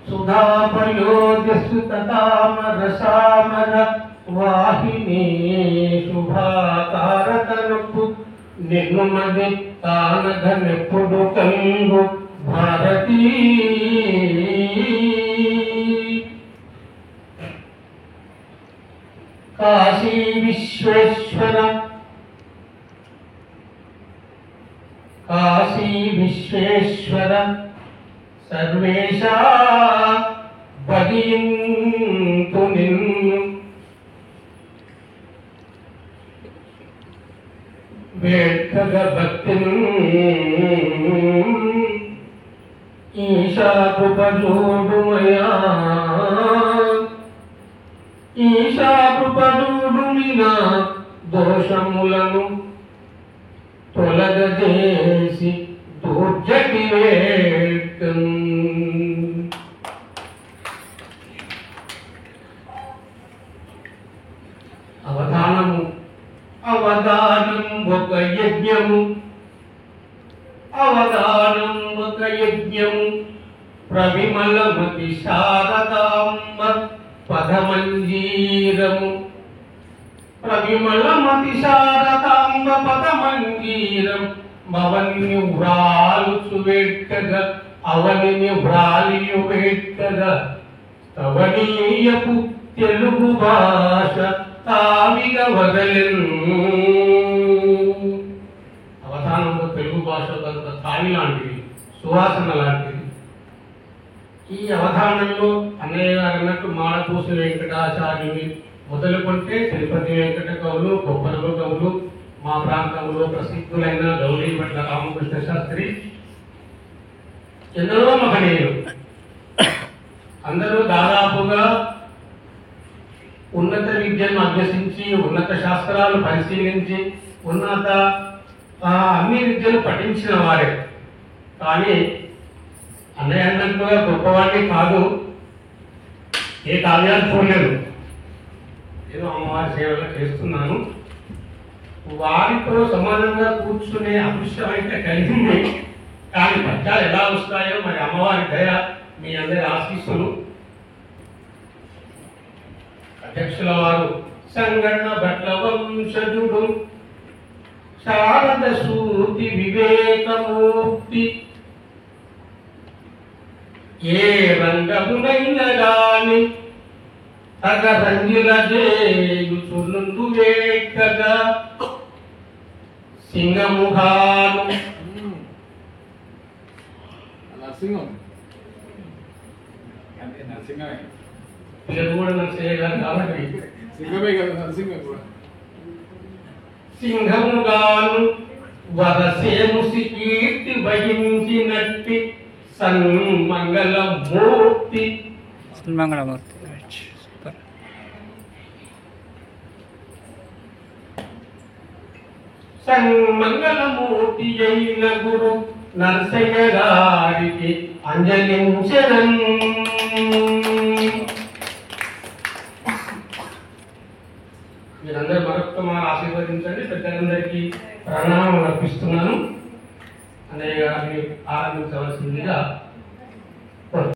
సుధాపయోగసుతామరసామర వాహిని శుభాకారతనపు నిర్మది తానధనెప్పుడు కల్గు భారతీ కాశీ విశ్వేశ్వర కాశీ విశ్వేశ్వర సర్వేశా భజింతు నిన్ను వేట్కగ భక్తిని ఈశా కృపజోడుమయా ఈశా కృపజోడునినా దోషములను తొలగజేసి దూర్జటి వేట్టం అవధానము అవధానం ఒక యజ్ఞము అవధానం ఒక యజ్ఞము ప్రవిమలమతి శారదాంబ పదమంజీరము ప్రవిమలమతి శారదాంబ పదమంజీరం భవన్ని వ్రాలుచు వేట్టగా అవనిని వ్రాలియు వేట్టగా స్తవనీయపు తెలుగు భాష తావిగ వదలెను. అవధానంలో తెలుగు భాష కొంత తావి లాంటిది, సువాసన లాంటిది. ఈ అవధానంలో అన్నయ్య గారు అన్నట్టు మాడపూసి వెంకటాచార్యుని మొదలుకొంటే తిరుపతి వెంకట కవులు, కొప్పరగు కవులు, మా ప్రాంతంలో ప్రసిద్ధులైన గౌరీభట్ల రామకృష్ణ శాస్త్రి, ఎందరో మహనీయులు అందరూ దాదాపుగా ఉన్నత విద్యను అభ్యసించి, ఉన్నత శాస్త్రాలు పరిశీలించి, ఉన్నత అన్ని విద్యలు పఠించిన వారే. కానీ అన్నయ్య అన్నట్టుగా గొప్పవాడిని కాదు, ఏ కావ్యాలు చూడలేదు, ఏదో అమ్మవారి సేవలు చేస్తున్నాను. వారితో సమానంగా కూర్చునే అదృష్టం అయితే కలిగింది. కానీ పద్యాలు ఎలా వస్తాయో మరి అమ్మవారి దయ, మీ అందరి ఆశీస్సులు. అధ్యక్షుల వారు సంగణ భట్ల వంశజుడు, శారద సూతి వివేకమూర్తి, ఏ రంగమునైన గాని తగ రంజిల చేయుచునుండు వేట్టగా సింగముఖాను పేరు కూడా నరసింహ గారు కాబట్టి సింహముగాను వరసేముసి కీర్తి వహించినట్టి సన్మంగళమూర్తి. సన్మంగళమూర్తి అయిన గురు నరసయ్య గారికి అంజలించరన్. మీరందరూ మరొక ఆశీర్వదించండి. పెద్దలందరికీ ప్రణామం అర్పిస్తున్నాను. అన్నయ్య గారిని ఆరంభించవలసిందిగా